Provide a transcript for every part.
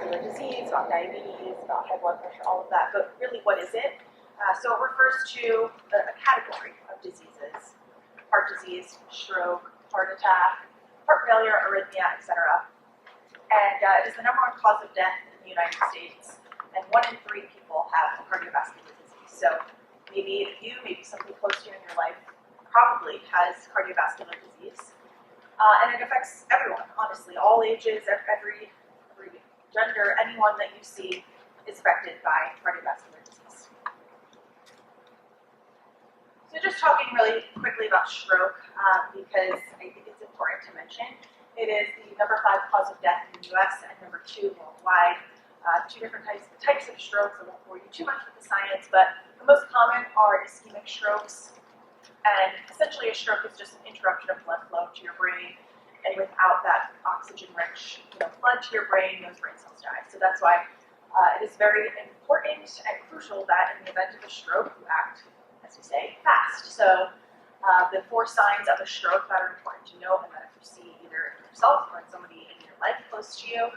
cardiovascular disease, about diabetes, about high blood pressure, all of that, but really what is it? So it refers to a category of diseases: heart disease, stroke, heart attack, heart failure, arrhythmia, etc. And it is the #1 cause of death in the United States, and 1 in 3 people have cardiovascular disease. So maybe you, maybe somebody close to you in your life probably has cardiovascular disease. And it affects everyone, honestly, all ages, every gender, anyone that you see is affected by cardiovascular disease. So just talking really quickly about stroke, because I think it's important to mention. It is the #5 cause of death in the US and #2 worldwide. 2 different types of strokes. I won't bore you too much with the science, but the most common are ischemic strokes. And essentially a stroke is just an interruption of blood flow to your brain. And without that oxygen-rich blood to your brain, those brain cells die. So that's why it is very important and crucial that in the event of a stroke, you act, as we say, fast. So the 4 signs of a stroke that are important to know, and that if you see either yourself or somebody in your life close to you,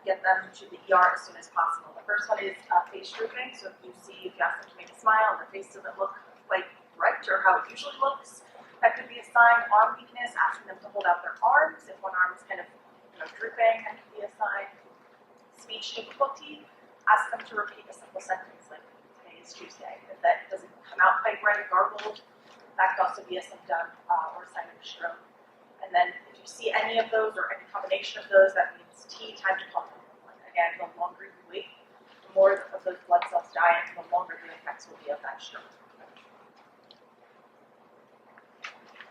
get them to the ER as soon as possible. The first one is face drooping. So if you ask them to make a smile, their face doesn't look like right or how it usually looks, that could be a sign. Arm weakness, asking them to hold out their arms. If one arm is kind of drooping, that could be a sign. Speech difficulty, ask them to repeat a simple sentence like, today is Tuesday. If that doesn't come out quite right, garbled, that could also be a symptom or a sign of a stroke. And then if you see any of those or any combination of those, that means T, time to call 911. Again, the longer you wait, the more of those blood cells die, and the longer the effects will be of that stroke.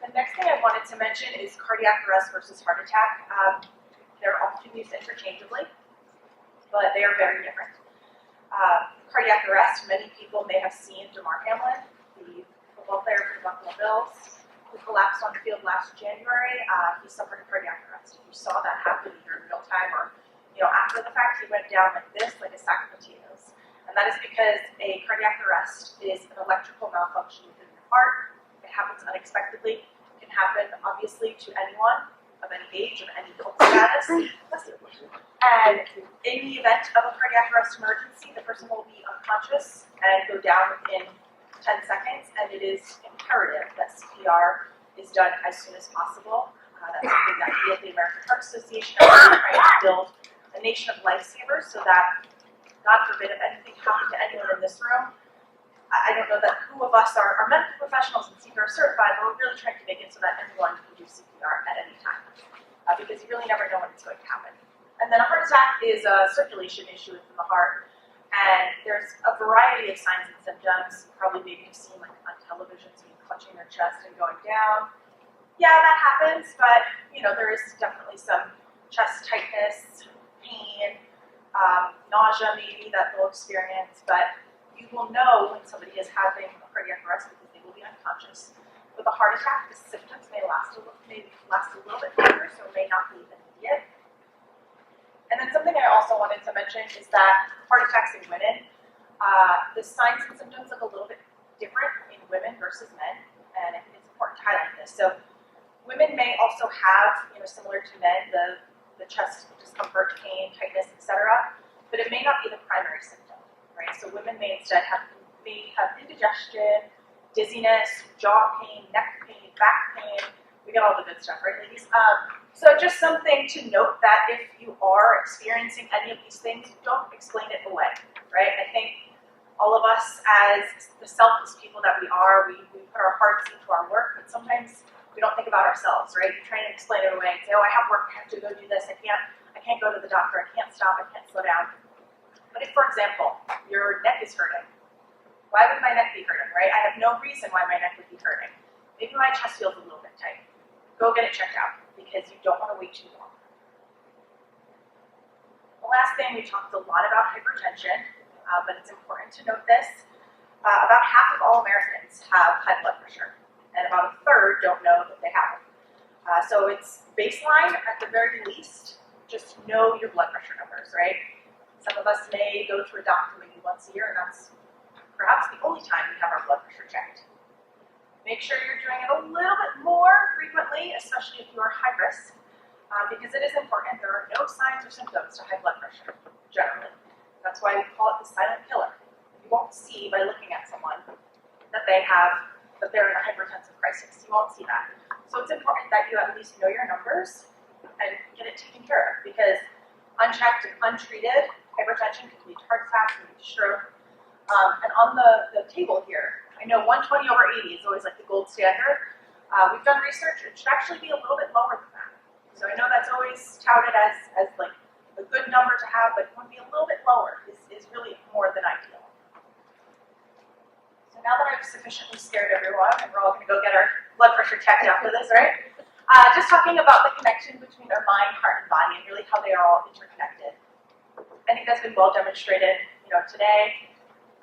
The next thing I wanted to mention is cardiac arrest versus heart attack. They're often used interchangeably, but they are very different. Cardiac arrest, many people may have seen DeMar Hamlin, the football player for the Buffalo Bills, who collapsed on the field last January. He suffered a cardiac arrest. If you saw that happen either in real time or after the fact, he went down like this, like a sack of potatoes. And that is because a cardiac arrest is an electrical malfunction within your heart. It happens unexpectedly. It can happen, obviously, to anyone of any age, of any health status. And in the event of a cardiac arrest emergency, the person will be unconscious and go down within 10 seconds, and it is imperative that CPR is done as soon as possible. That's something that we at the American Heart Association are trying to build a nation of lifesavers so that, God forbid, if anything happened to anyone in this room, I don't know that who of us are medical professionals and CPR certified, but we're really trying to make it so that anyone can do CPR at any time, because you really never know when it's going to happen. And then a heart attack is a circulation issue within the heart, and there's a variety of signs and symptoms. Probably maybe you've seen like on television, someone clutching their chest and going down. Yeah, that happens, but there is definitely some chest tightness, pain, nausea maybe that they'll experience, but you will know when somebody is having a cardiac arrest because they will be unconscious. With a heart attack, the symptoms may last a little bit longer, so it may not be immediate. And then something I also wanted to mention is that heart attacks in women, the signs and symptoms look a little bit different in women versus men, and I think it's important to highlight this. So women may also have, similar to men, the chest discomfort, pain, tightness, etc., but it may not be the primary symptom, right? So women may instead have indigestion, dizziness, jaw pain, neck pain, back pain. We get all the good stuff, right, ladies? So just something to note that if you are experiencing any of these things, don't explain it away, right? I think all of us, as the selfless people that we are, we put our hearts into our work, but sometimes we don't think about ourselves, right? You're trying to explain it away and say, oh, I have work, I have to go do this, I can't go to the doctor, I can't stop, I can't slow down. But if, for example, your neck is hurting, why would my neck be hurting, right? I have no reason why my neck would be hurting. Maybe my chest feels a little bit tight. Go get it checked out because you don't want to wait too long. The last thing, we talked a lot about hypertension, but it's important to note this. About half of all Americans have high blood pressure, and about a third don't know that they have it. So it's baseline at the very least. Just know your blood pressure numbers, right? Some of us may go to a doctor maybe once a year, and that's perhaps the only time we have our blood pressure checked. Make sure you're doing it a little bit more frequently, especially if you are high risk. because it is important. There are no signs or symptoms to high blood pressure, generally. That's why we call it the silent killer. You won't see by looking at someone that they're in a hypertensive crisis. You won't see that. So it's important that you at least know your numbers and get it taken care of, because unchecked and untreated hypertension can lead to heart attack, can lead to stroke. And on the table here, I know 120/80 is always like the gold standard. We've done research, it should actually be a little bit lower than that. So I know that's always touted as like a good number to have, but it want to be a little bit lower is really more than ideal. So now that I've sufficiently scared everyone, and we're all going to go get our blood pressure checked after this, right? Just talking about the connection between our mind, heart, and body, and really how they are all interconnected. I think that's been well demonstrated, today.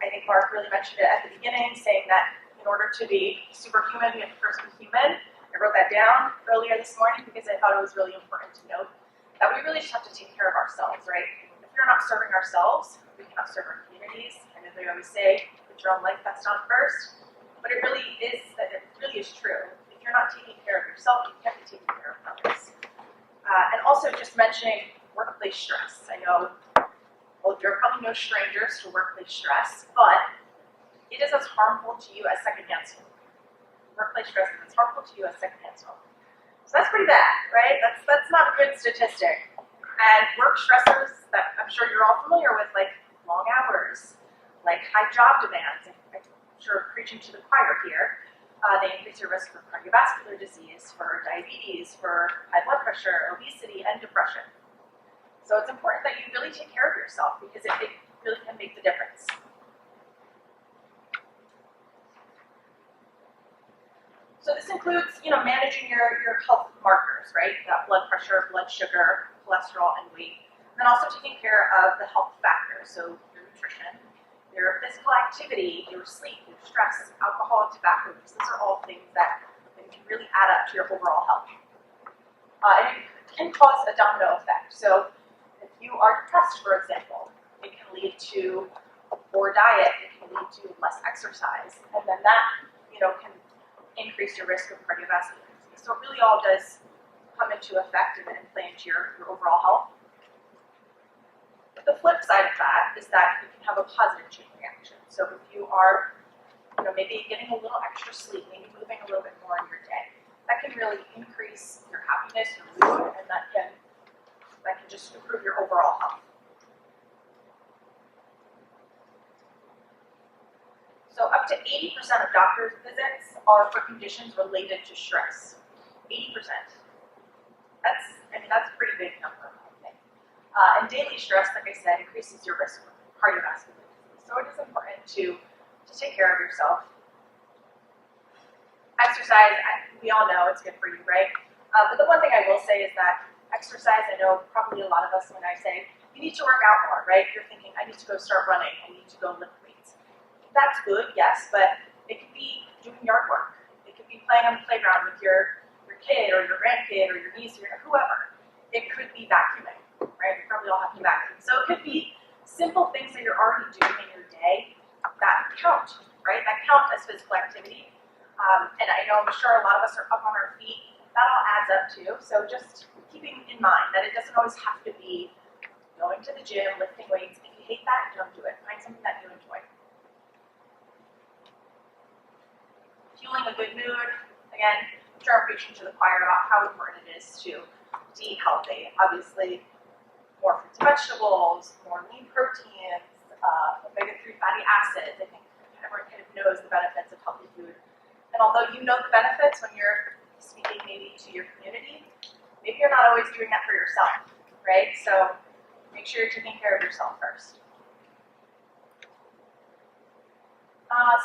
I think Mark really mentioned it at the beginning, saying that in order to be superhuman, we have to first be human. I wrote that down earlier this morning because I thought it was really important to note that we really just have to take care of ourselves, right? If we're not serving ourselves, we cannot serve our communities. And as they always say, put your own life best on first. But it really is true. If you're not taking care of yourself, you can't be taking care of others. And also just mentioning workplace stress. I know, you're probably no strangers to workplace stress, but it is as harmful to you as secondhand smoke. Workplace stress is as harmful to you as secondhand smoke. So that's pretty bad, right? That's not a good statistic. And work stressors that I'm sure you're all familiar with, like long hours, like high job demands, I'm sure preaching to the choir here, they increase your risk for cardiovascular disease, for diabetes, for high blood pressure, obesity, and depression. So it's important that you really take care of yourself because it really can make the difference. So this includes, managing your health markers, right? You got blood pressure, blood sugar, cholesterol, and weight. And then also taking care of the health factors, so your nutrition, your physical activity, your sleep, your stress, alcohol, and tobacco use. These are all things that can really add up to your overall health. And it can cause a domino effect. So if you are depressed, for example, it can lead to poor diet, it can lead to less exercise, and then that, can increase your risk of cardiovascular disease. So it really all does come into effect and play into your overall health. But the flip side of that is that you can have a positive chain reaction. So if you are, maybe getting a little extra sleep, maybe moving a little bit more in your day, that can really increase your happiness, your mood, and that can just improve your overall health. So up to 80% of doctor's visits are for conditions related to stress. 80%. That's a pretty big number, I think. And daily stress, like I said, increases your risk for cardiovascular disease. So it is important to take care of yourself. Exercise, we all know it's good for you, right? But the one thing I will say is that exercise, I know probably a lot of us, when I say, you need to work out more, right? You're thinking, I need to go start running, I need to go lift weights. That's good, yes, but it could be doing yard work. It could be playing on the playground with your kid or your grandkid or your niece or whoever. It could be vacuuming, right? We probably all have to vacuum. So it could be simple things that you're already doing in your day that count, right? That count as physical activity. And I know, I'm sure a lot of us are up on our feet. That all adds up too. So just keeping in mind that it doesn't always have to be going to the gym, lifting weights. If you hate that, don't do it. Find something that you enjoy. Fueling a good mood. Again, I'm sure I'm preaching to the choir about how important it is to eat healthy. Obviously, more fruits and vegetables, more lean proteins, omega-3 fatty acids. I think everyone kind of knows the benefits of healthy food. And although you know the benefits when you're speaking maybe to your community, maybe you're not always doing that for yourself, right? So make sure you're taking care of yourself first.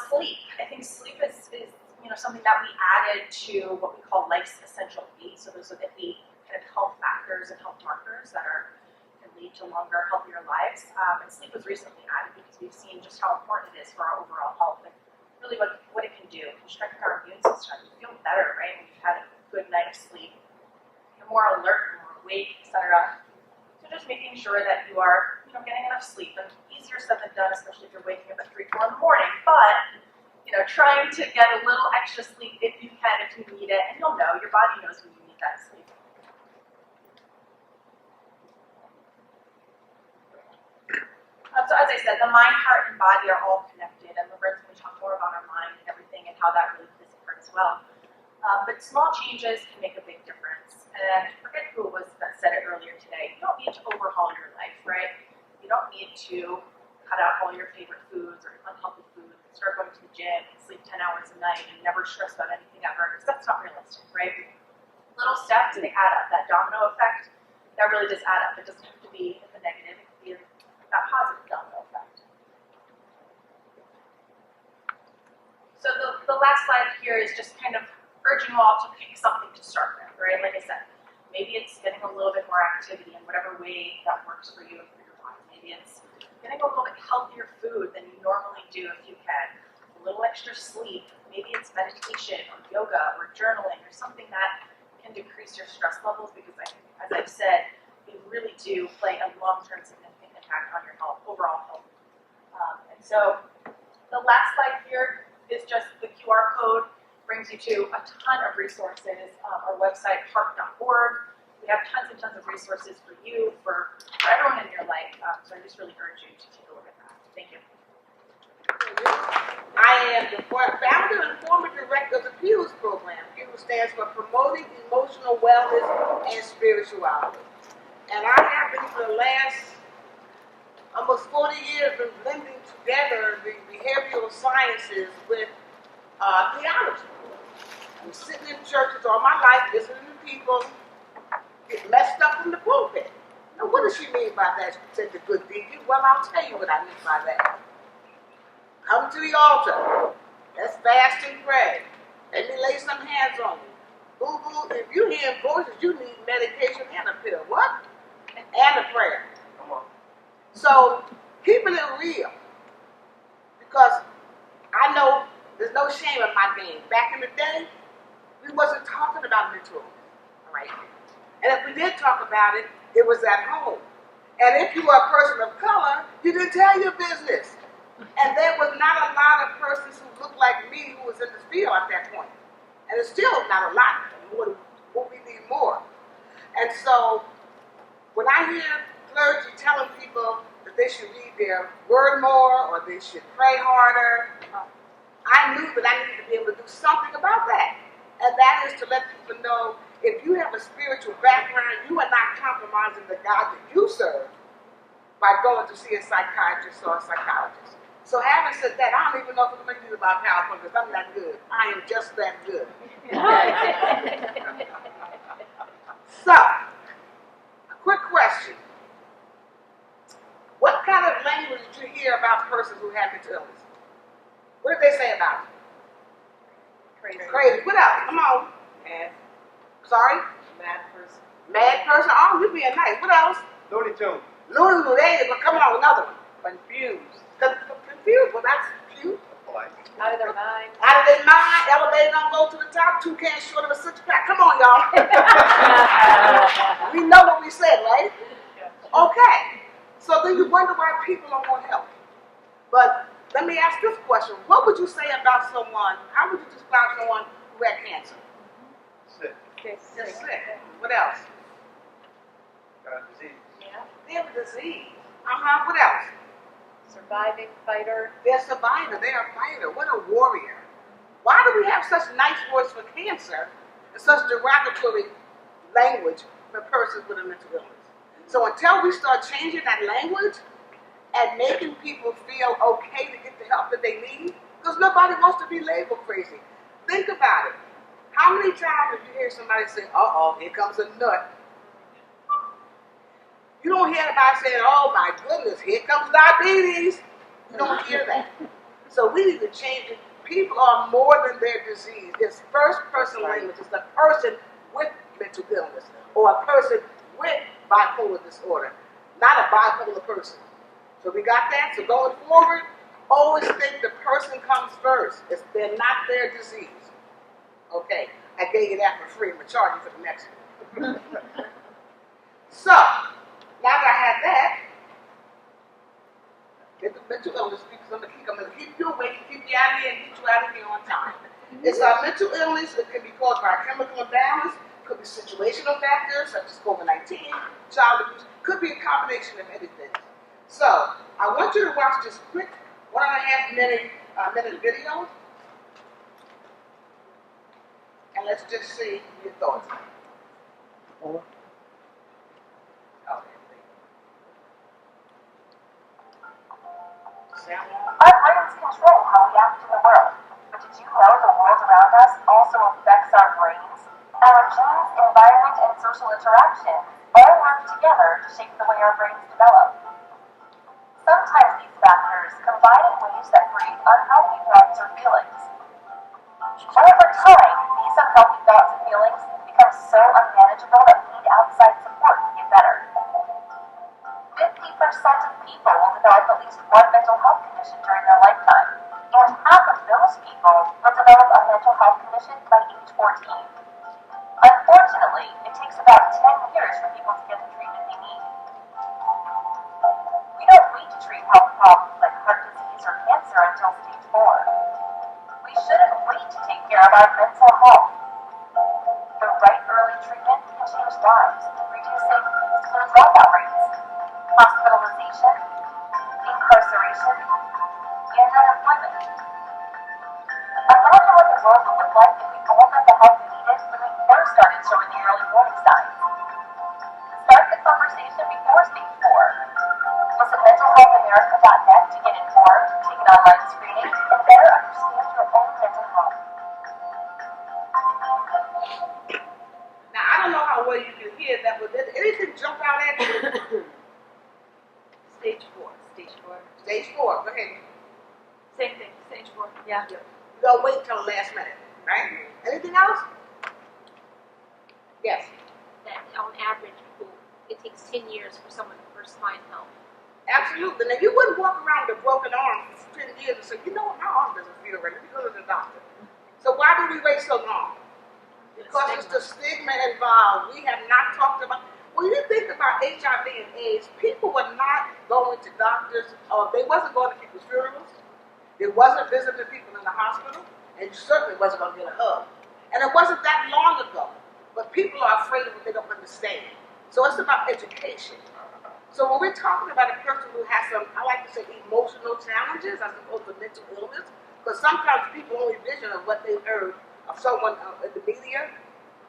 Sleep. I think sleep is something that we added to what we call life's essential 8. So those are the 8 kind of health factors and health markers that can lead to longer, healthier lives. And sleep was recently added because we've seen just how important it is for our overall health and really what it can do. It can strengthen our immune system. You feel better, right, when you've had a good night of sleep. You're more alert, more awake, etc. So just making sure that you are, getting enough sleep. And easier said than done, especially if you're waking up at 3, 4 in the morning. But trying to get a little extra sleep if you can, if you need it, and you'll know, your body knows when you need that sleep. I said, the mind, heart, and body are all connected, and Laverne's going to talk more about our mind and everything and how that really plays a part as well. But small changes can make a big difference. And I forget who it was that said it earlier today. You don't need to overhaul your life, right? You don't need to cut out all your favorite foods or unhealthy foods, start going to the gym, and sleep 10 hours a night, and never stress about anything ever, because that's not realistic, right? Little steps, they add up. That domino effect, that really does add up. It doesn't have to be in the negative, it can be that positive domino effect. So the last slide here is just kind of urging you all to pick something to start with, right? Like I said, maybe it's getting a little bit more activity in whatever way that works for you and for your body. Maybe it's getting a little bit healthier food than you normally do if you can. A little extra sleep. Maybe it's meditation or yoga or journaling or something that can decrease your stress levels, because as I've said, they really do play a long-term significant impact on your health, overall health. And so the last slide here is just the QR code. Brings you to a ton of resources. Our website, heart.org. We have tons and tons of resources for you, for everyone in your life. So I just really urge you to take a look at that. Thank you. I am the founder and former director of the PUES program. PUES stands for Promoting Emotional Wellness and Spirituality. And I have been for the last almost 40 years been blending together the behavioral sciences with theology. I'm sitting in churches all my life listening to people get messed up in the pulpit. Now, what does she mean by that? She said the good deacon. Well, I'll tell you what I mean by that. Come to the altar. Let's fast and pray. Let me lay some hands on you. Boo-boo, if you hear voices, you need medication and a pill. What? And a prayer. Come on. So, keeping it real. Because I know there's no shame in my game. Back in the day, we wasn't talking about mental illness, all right? And if we did talk about it, it was at home. And if you were a person of color, you didn't tell your business. And there was not a lot of persons who looked like me who was in this field at that point. And it's still not a lot. What we need more. And so, when I hear clergy telling people that they should read their word more or they should pray harder, I knew that I needed to be able to do something about that. And that is to let people know, if you have a spiritual background, you are not compromising the God that you serve by going to see a psychiatrist or a psychologist. So having said that, I don't even know if I'm going to use my PowerPoint because I'm that good. I am just that good. So, a quick question. What kind of language did you hear about persons who have mental illness? What did they say about it? Crazy. What else? Come on. Mad. Sorry? Mad person. Mad person. Oh, you being nice. What else? Looney Tunes. Looney Tunes. There you go. Come on, another one. Confused. Confused. Well, that's cute. Out of their mind. Out of their mind. Elevator don't go to the top. 2 cans short of a 6-pack. Come on, y'all. We know what we said, right? Okay. So then you wonder why people don't want help. But let me ask this question. What would you say about someone, how would you describe someone who had cancer? Sick. They're sick. What else? Got a disease. Yeah. They have a disease. What else? Surviving fighter. They're a survivor. They're a fighter. What a warrior. Why do we have such nice words for cancer and such derogatory language for persons with a mental illness? So until we start changing that language and making people feel okay to get the help that they need, because nobody wants to be labeled crazy. Think about it. How many times did you hear somebody say, uh-oh, here comes a nut? You don't hear anybody saying, oh my goodness, here comes diabetes. You don't hear that. So we need to change it. People are more than their disease. It's first-person language. It's a person with mental illness or a person with bipolar disorder, not a bipolar person. So we got that? So going forward, always think the person comes first. They're not their disease. Okay, I gave you that for free. I'm going to charge you for the next one. So, now that I have that, get the mental illness because I'm going to keep you awake, keep you out of here, and get you out of here on time. It's a mental illness. It can be caused by a chemical imbalance. Could be situational factors such as COVID-19, child abuse. Could be a combination of anything. So, I want you to watch this quick 1.5 minute video, and let's just see your thoughts. Okay. Our brains control how we act in the world, but did you know the world around us also affects our brains? Our genes, environment, and social interactions all work together to shape the way our brains develop. Sometimes these factors combine in ways that create unhealthy thoughts or feelings. Over time, these unhealthy thoughts and feelings become so unmanageable that we need outside support to get better. 50% of people will develop at least one mental health condition during their lifetime, and half of those people will develop a mental health condition by age 14. Unfortunately, it takes about 10 years for people to get the treatment they need. We don't wait to treat health problems like heart disease or cancer until stage 4. We shouldn't wait to take care of our mental health. The right early treatment can change lives, reducing school dropout rates, hospitalization, incarceration, and unemployment. Imagine what the world would look like if we all got the help we needed when we first started showing the early warning signs. Start the conversation before stage 4. Visit mentalhealthamerica.net to get informed, take an online screening, and better understand your own mental health. Now, I don't know how well you can hear that, but did anything jump out at you? Stage 4. Stage 4. Stage 4, go ahead. Same thing. Stage 4. Yeah. You don't wait till the last minute, right? Anything else? Yes. That on average, it takes 10 years for someone to first find help. Absolutely. Now, you wouldn't walk around with a broken arm for 10 years and say, you know what, my arm doesn't feel right. Let me go to the doctor. So why do we wait so long? Because it's the stigma involved. We have not talked about. When you think about HIV and AIDS, people were not going to doctors, or they wasn't going to people's funerals. They wasn't visiting people in the hospital, and you certainly wasn't going to get a hug. And it wasn't that long ago. But people are afraid of what they don't understand. So it's about education. So when we're talking about a person who has some, I like to say, emotional challenges as opposed to mental illness, because sometimes people only vision of what they heard of someone in the media,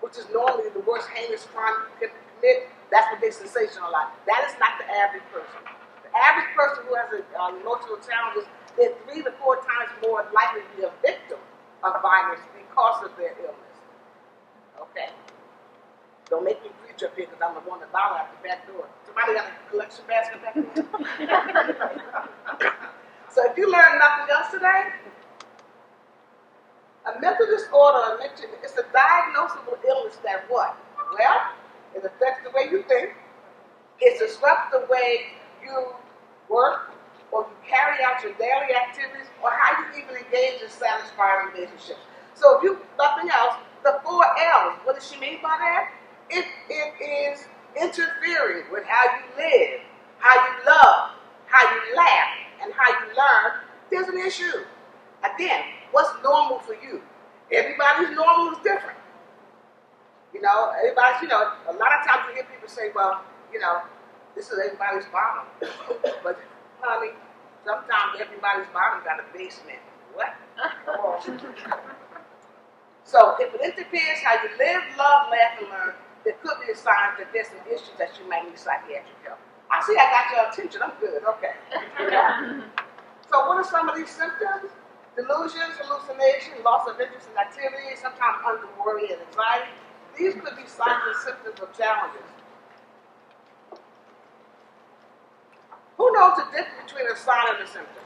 which is normally the worst heinous crime you can commit. That's what they sensationalize. That is not the average person. The average person who has emotional challenges, they're 3 to 4 times more likely to be a victim of violence because of their illness. Okay. Don't make me preach up here because I'm going to $1 out the back door. Somebody got a collection basket back there? So if you learn nothing else today, a mental disorder, it's a diagnosable illness that what? Well, it affects the way you think. It disrupts the way you work or you carry out your daily activities or how you even engage in satisfying relationships. So if you, nothing else, the 4 L's, what does she mean by that? It is interfering with how you live, how you love, how you laugh, and how you learn. There's an issue. Again, what's normal for you? Everybody's normal is different. You know, everybody's, you know, a lot of times you hear people say, well, you know, this is everybody's bottom. But, honey, sometimes everybody's bottom got a basement. What? So, if it interferes how you live, love, laugh, and learn, there could be a sign that there's some issues that you might need psychiatric help. I see I got your attention. I'm good. Okay. So what are some of these symptoms? Delusions, hallucination, loss of interest in activity, sometimes under worry and anxiety. These could be signs and symptoms of challenges. Who knows the difference between a sign and a symptom?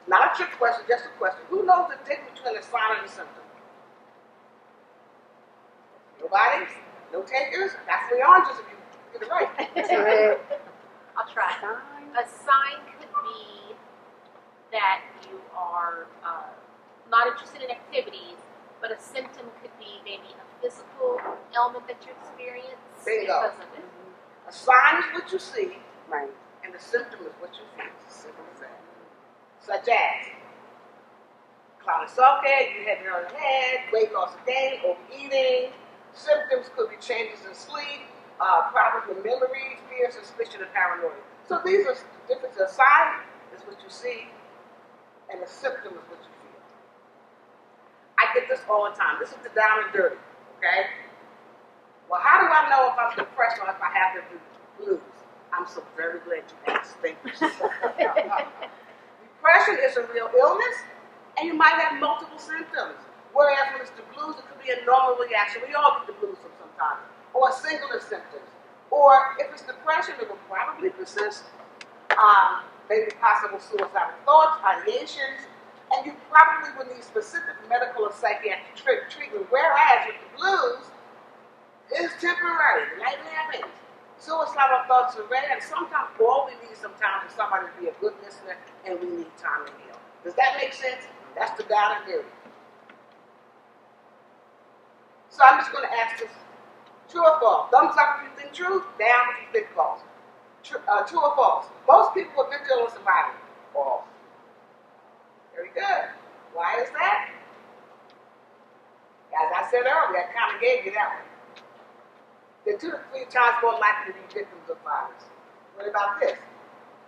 Not a trick question, just a question. Who knows the difference between a sign and a symptom? Nobody? No takers? That's 3 oranges if you get it right. I'll try. A sign could be that you are not interested in activities, but a symptom could be maybe a physical ailment that you experience Bingo. because of it. A sign is what you see, Right. and the symptom is what you feel. Simple as that. Such as chronic sulcate, you have your head, weight loss again, overeating. Symptoms could be changes in sleep, problems with memory, fear, suspicion, and paranoia. So these are different. A sign is what you see, and a symptom is what you feel. I get this all the time. This is the down and dirty, okay? Well, how do I know if I'm depressed or if I have the blues? I'm so very glad you asked. Thank you. Depression is a real illness, and you might have multiple symptoms. Whereas when it's the blues, it could be a normal reaction. We all get the blues sometimes, or singular symptoms. Or if it's depression, it will probably persist. Maybe possible suicidal thoughts, ideations, and you probably will need specific medical or psychiatric treatment. Whereas with the blues, it's temporary. Life happens. Suicidal thoughts are rare, and sometimes all we need sometimes is somebody to be a good listener, and we need time to heal. Does that make sense? That's the down and dirty. So I'm just going to ask this: true or false? Thumbs up if you think true, down if you think false. True or false? Most people with mental illness survive. False. Very good. Why is that? As I said earlier, I kind of gave you that one. They're 2 to 3 times more likely to be victims of violence. What about this?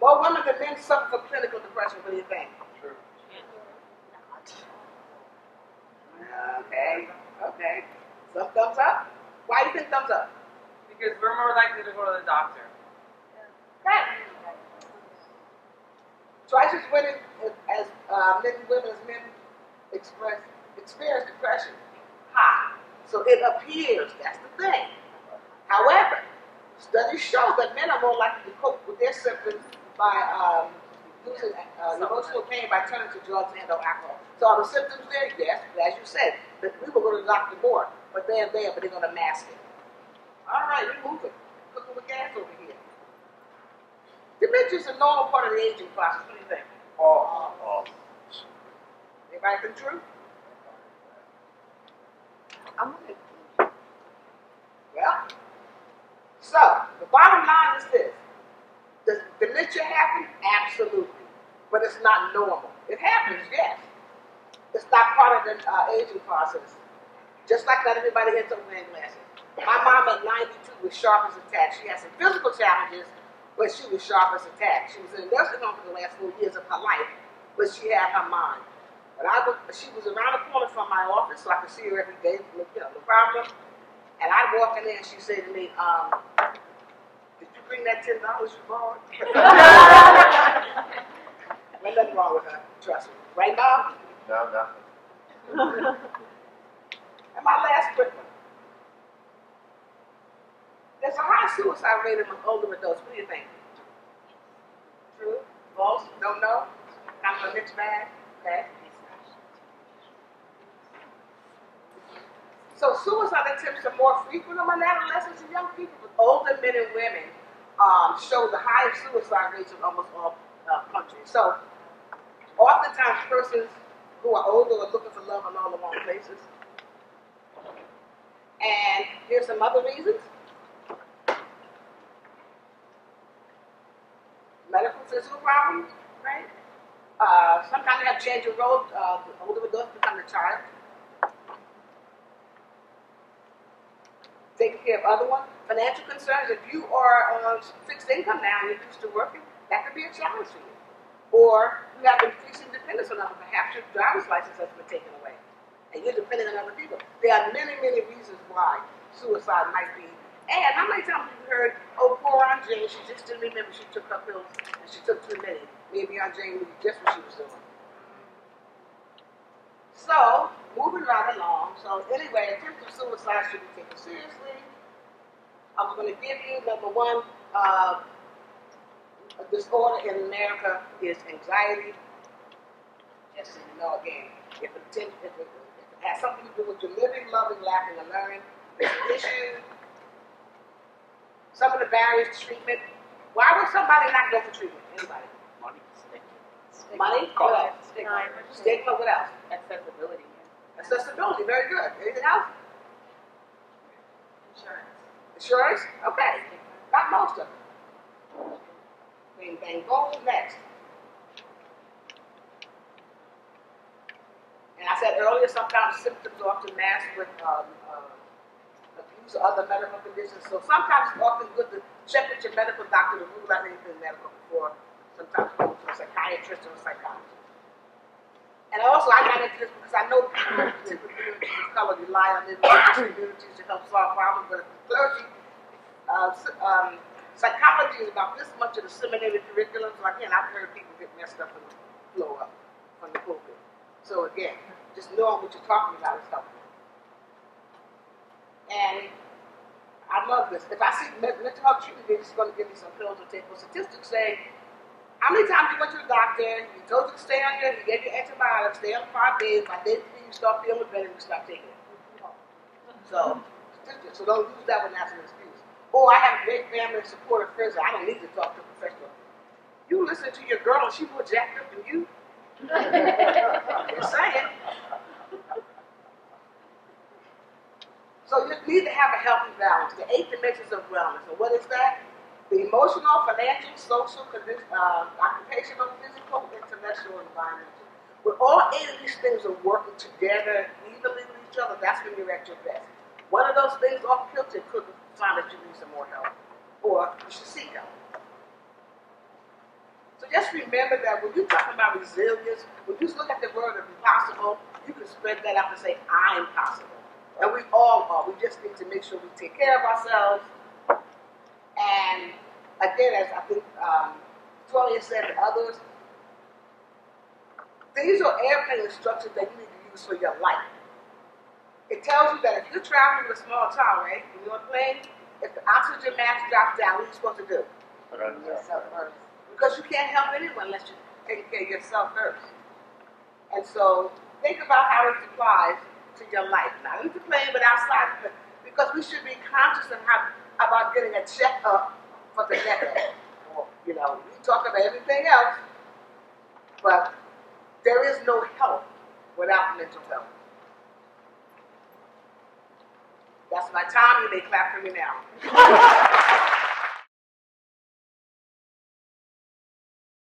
More women than men suffer from clinical depression. What do you think? True. Okay. Some thumbs up? Why do you think thumbs up? Because we're more likely to go to the doctor. Right. Twice as women as men experience depression. So it appears, that's the thing. However, studies show that men are more likely to cope with their symptoms by losing emotional pain by turning to drugs and or alcohol. So are the symptoms there? Yes, as you said, that we will go to the doctor more, but they're there, but they're going to mask it. All right, we're moving. Cooking with gas over here. Dementia is a normal part of the aging process. What do you think? False. Anybody think true? I'm gonna. Well, so the bottom line is this. Does dementia happen? Absolutely. But it's not normal. It happens, yes. It's not part of the aging process. Just like not everybody hits up wearing glasses. My mom at 92 was sharp as a tack. She had some physical challenges, but she was sharp as a tack. She was in a nursing home for the last 4 years of her life, but she had her mind. But she was around the corner from my office, so I could see her every day, no problem. And I walked in there and she said to me, did you bring that $10 you borrowed? There's nothing wrong with her, trust me. Right, Mom? No, nothing. And my last quick one. There's a high suicide rate among older adults. What do you think? True? False? Don't know? Kind of a mixed bag? Okay. So suicide attempts are more frequent among adolescents and young people, but older men and women show the highest suicide rates of almost all countries. So oftentimes persons who are older are looking for love in all the wrong places. And here's some other reasons. Medical, physical problems, right? Sometimes they have change of role. The older adults become the child. Taking care of other ones. Financial concerns. If you are on fixed income now and you're used to working, that could be a challenge for you. Or you have increasing dependence on others. Perhaps your driver's license has been taken away, and you're depending on other people. There are many, many reasons why suicide might be. And how many times have you heard, oh, poor Aunt Jane, she just didn't remember she took her pills and she took too many. Maybe Aunt Jane knew just what she was doing. So, moving right along. So anyway, attempts of suicide should be taken seriously. I'm going to give you number one, a disorder in America is anxiety. Just so you know again, if it has something to do with your living, loving, laughing, and learning, it's an issue. Some of the barriers to treatment. Why would somebody not go for treatment? Anybody? Money. Money? What else? Stigma. What else? Accessibility. Accessibility. Very good. Anything else? Insurance. Insurance? Okay. Not most of them. Bang, bang, boom. Next. And I said earlier, sometimes symptoms are often masked with abuse or other medical conditions. So sometimes it's often good to check with your medical doctor to rule out anything medical before sometimes going to a psychiatrist or a psychologist. And also, I got into this because I know people in particular communities of color rely on their religious communities to help solve problems, but if the clergy, psychology is about this much of the seminary curriculum, so again, I've heard people get messed up and blow up from the pulpit. So again, just knowing what you're talking about is helpful. And I love this. If I see mental health treatment, they're just going to give me some pills or take. Well, statistics say, how many times you went to the doctor, he told you to stay on here, he gave you antibiotics, stay on 5 days, by day 3 you start feeling better and you stop taking it. So, statistics, so don't use that one as an excuse. Oh, I have a great family and supportive friends, I don't need to talk to a professional. You listen to your girl and she more jacked up than you. Just saying. So you need to have a healthy balance, the 8 dimensions of wellness. And what is that? The emotional, financial, social, occupational, physical, intellectual, and environmental. When all 8 of these things are working together evenly with each other, that's when you're at your best. One of those things off kilter could find that you need some more help, or you should seek help. So just remember that when you're talking about resilience, when you look at the word of impossible, you can spread that out and say, I'm possible. And we all are. We just need to make sure we take care of ourselves. And again, as I think Toya said to others, these are airplane instructions that you need to use for your life. It tells you that if you're traveling with a small child, right, and you're on a plane, if the oxygen mask drops down, what are you supposed to do? Put on yourself first. Because you can't help anyone unless you're taking care of yourself first. And so think about how it applies to your life. Not in the plane, but outside of it. Because we should be conscious of about getting a checkup for the neck. You know, we talk about everything else, but there is no health without mental health. That's my time. You may clap for me now.